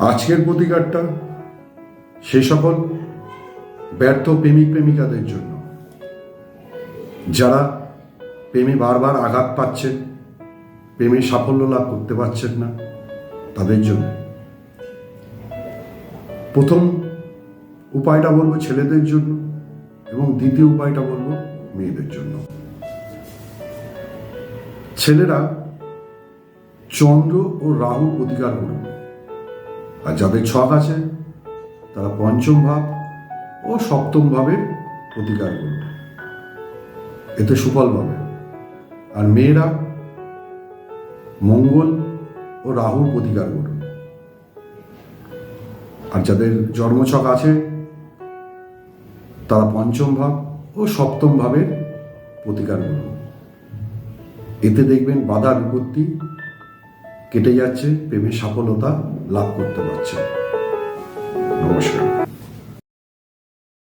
আজকের প্রতিকারটা সে সকল ব্যর্থ প্রেমিক প্রেমিকাদের জন্য, যারা প্রেমে বারবার আঘাত পাচ্ছেন, প্রেমে সাফল্য লাভ করতে পারছেন না, তাদের জন্য। প্রথম উপায়টা বলবো ছেলেদের জন্য এবং দ্বিতীয় উপায়টা বলবো মেয়েদের জন্য। ছেলেরা চন্দ্র ও রাহু প্রতিকার করুন, আর যাদের ছক আছে তারা পঞ্চম ভাব ও সপ্তম ভাবের প্রতিকার করুন, এতে সুফল পাবে। আর মেয়েরা মঙ্গল ও রাহুর প্রতিকার করুন, আর যাদের জন্মছক আছে তারা পঞ্চম ভাব ও সপ্তম ভাবের প্রতিকার করুন। এতে দেখবেন বাধা বিপত্তি কেটে যাচ্ছে, প্রেমে সফলতা লাভ করতে পারছে।